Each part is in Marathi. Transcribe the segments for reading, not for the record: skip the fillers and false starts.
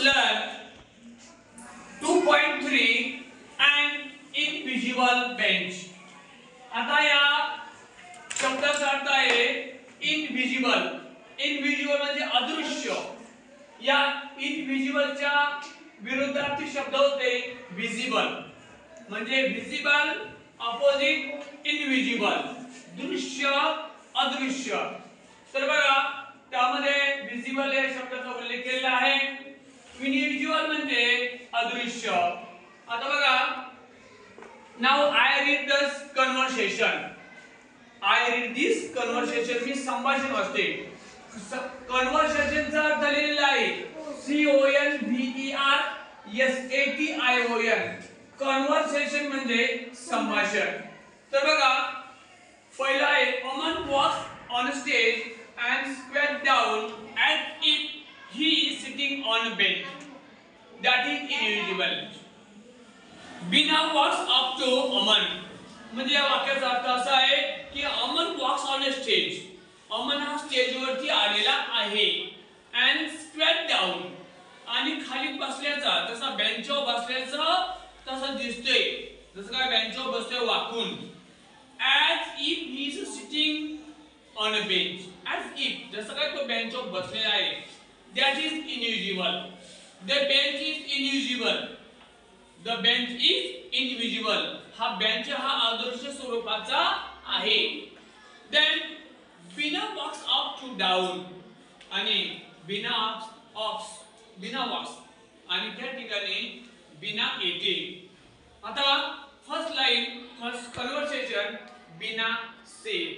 learn 2.3 and invisible bench. आता या शब्दाचा अर्थ आहे इनविजिबल. इनविजिबल म्हणजे अदृश्य. या इनविजिबलच्या विरुद्धार्थी शब्द होते विजिबल. म्हणजे विजिबल अपोजिट इनविजिबल, दृश्य अदृश्य. तर बघा त्यामध्ये विजिबल या शब्दाचा उल्लेख केलेला आहे. इनविजिबल म्हणजे अदृश्य. आता बघा now I read this conversation. I read this conversation मी संभाषण वाचते. कन्व्हर्सेशनचा अर्थ लिहिलेला आहे CONVERSATION. कन्व्हर्सेशन म्हणजे संभाषण. तर बघा पहिला आहे Aman walks on stage and squat down as if he is sitting on a bench. That is invisible. Bina walks up to Aman. म्हणजे या वाक्याचा अर्थ असा आहे की Aman walks on a stage. Aman हा स्टेजवरती आलेला आहे and squat down आणि खाली बसल्याचा तसा बेंचवर बसल्याचा तसा दिसतोय. जसं काय बेंचवर बसतोय वाकून. as if he is sitting on a bench. As if जसं काय तो बेंचवर बसलेला आहे. That is invisible. The bench is invisible. The bench is invisible. हा बेंच हा अदृश्य स्वरूपाचा आहे. Then Bina walks up to down आणि Bina walks आणि त्या ठिकाणी Bina येते. आता first line first conversation Bina said.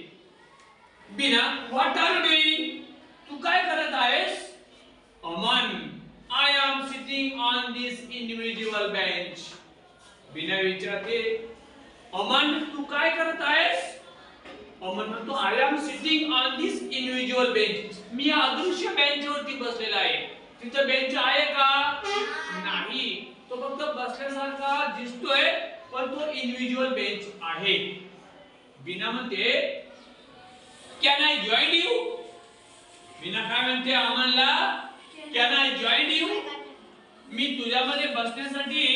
Bina, what are you doing? तू काय करत आहेस? Aman, I am sitting on this invisible bench. Bina विचारते, Aman, तू काय करत आहेस? Aman म्हणतो, I am sitting on this invisible bench. मी अदृश्य बेंचवरती बसलेला आहे. तिथे बेंच आहे का? नाही. तो फक्त बसल्यासारखा दिसतोय पण तो इनविजिबल बेंच आहे. Bina म्हणते, Can I join you? Bina काय म्हणते अमनला? Can I join you? मी तुझ्यामध्ये बसण्यासाठी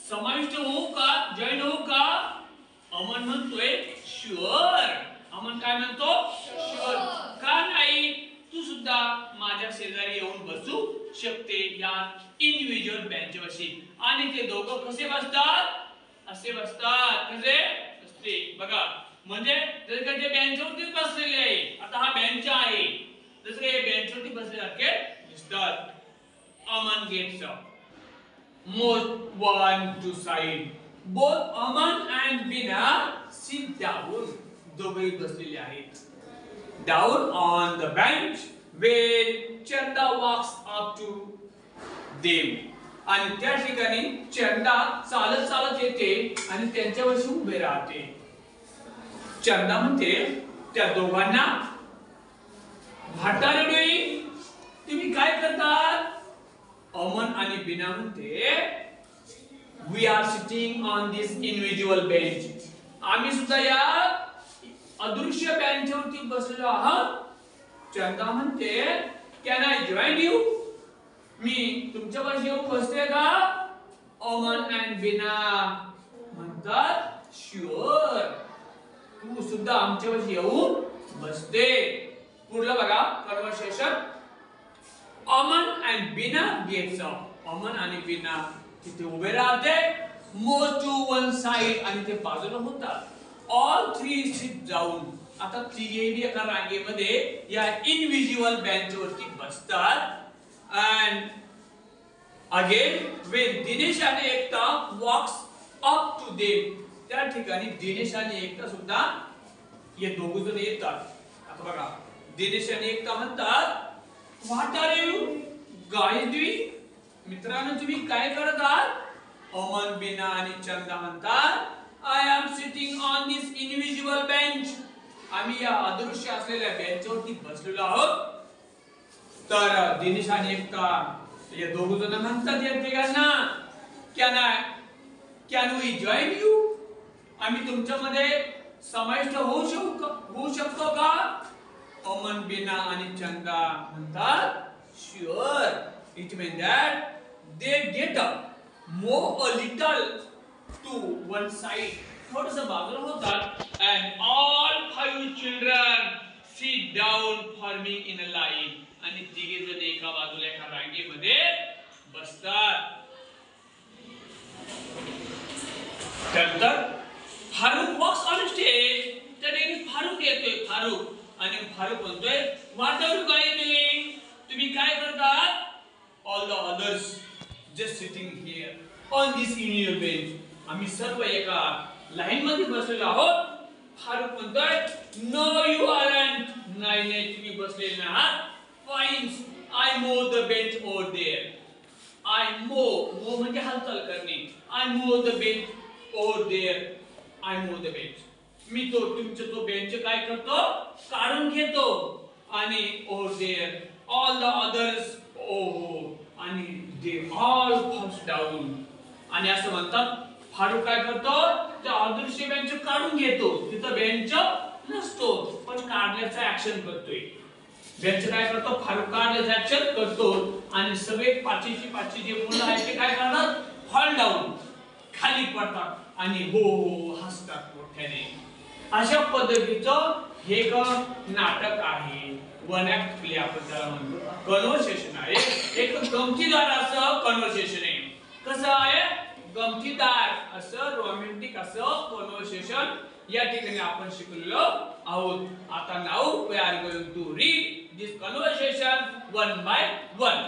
समाविष्ट होऊ का? जॉइन होऊ का? अमन म्हणतोय शुअर. अमन काय म्हणतो? शुअर. का नाही? तू सुद्धा माझ्या शेजारी येऊन बसू शकते या इनविजिबल बेंचवरती. आणि ते दोघं कसे बसतात? असे बसतात. कसे बसते बघा. म्हणजे जर का ते बेंचवरती बसलेले आहे. आता हा बेंच आहे. जसं हे बेंचवरती बसल्यासारखे दिसतात. Aman gets up. Most one to side. Both Aman and Bina sit down. दोघेही बसलेले आहेत. Down on the bench when Chanda walks up to them. आणि त्या ठिकाणी चंदा चालत चालत येते आणि त्यांच्यापाशी उभे राहते. चंदा म्हणते त्या दोघांना, What are you doing? तुम्ही काय करतात? अमन आणि बिना म्हणते, We are sitting on this invisible bench. आम्ही सुद्धा या अदृश्य बेंचवरती बसलेलो आहोत. चंदा म्हणते, Can I join you? मी तुमच्यापाशी येऊन बसते का? अमन आणि बिना म्हणतात शुअर. तू सुद्धा आमच्यापाशी येऊन बसते. पुढलं बघा कन्व्हर्सेशन. अमन अँड बिना गेट्स अप. अमन आणि बिना तिथे उभे राहते. मूव टू वन साइड आणि ते बाजूला होतात. All three sit down. आता तिघेही एका रांगेमध्ये या इनविजिबल बेंचवरती बसतात. अँड अगेन when दिनेश आणि एकता walks up to them. त्या ठिकाणी दिनेश आणि एकता सुद्धा हे दोघ जण येतात. आता बघा दिनेश आणि एकता म्हणतात, What are you guys doing? मित्रांनो तुम्ही काय करत आहात? अमन बिना आणि चंदा म्हणतात, I am sitting on this invisible bench. आम्ही या अदृश्य असलेल्या बेंचवरती बसलेलो आहोत. तर दिनेश आणि एकता हे दोघ जण म्हणतात या तिघांना, Can we join you? आम्ही तुमच्यामध्ये समाविष्ट होऊ शकतो का? अमन बिना आणि चंदा म्हणतात sure. It means that they get up, move a little to one side, थोडंसं बाजूला होतात, and all 5 children sit down forming in a line. आणि तिघे जण एका बाजूला एका रांगेमध्ये बसतात. त्यानंतर फारुक वॉक्स ऑन स्टेज. त्या ठिकाणी फारुक येतोय. आणि फारुक म्हणतोय, what are you guys doing? तुम्ही काय करतात? All the others just sitting here on this in bench. आम्ही सर्व एका लाईन मध्ये बसलेलो आहोत. फारुक म्हणतोय, नो यू आरंट. नाही तुम्ही बसलेले आहात. Fines I move the bench over there. I move म्हणजे हालचाल करणे. I move the bench over there. I move the bench. मी तुमचा तो बेंच काय करतो? काढून घेतो. आणि over there all the others आणि दे ऑल फॉल्स डाऊन. आणि असं म्हणतात, फारुक काय करतो? त्या अदृश्य बेंच काढून घेतो. तिथं बेंच नसतो, पण काढण्याचा ऍक्शन करतोय. बेंच काय करतो? फारुक काढण्याचा ऍक्शन करतो. आणि सगळे पाचीची जे मुलं आहेत ते काय करतात? फॉल डाऊन, खाली पडतात आणि हो हसतात मोठ्याने. अशा पद्धतीचं हे एक नाटक आहे. वन ऍक्ट प्ले आपण त्याला म्हणतो. कन्व्हर्सेशन आहे. एक गमतीदार असं कन्व्हर्सेशन आहे. कसं आहे? गमतीदार असं, रोमॅन्टिक असं कन्व्हर्सेशन या ठिकाणी आपण शिकलेलो आहोत. आता now we are going to read this conversation one by one.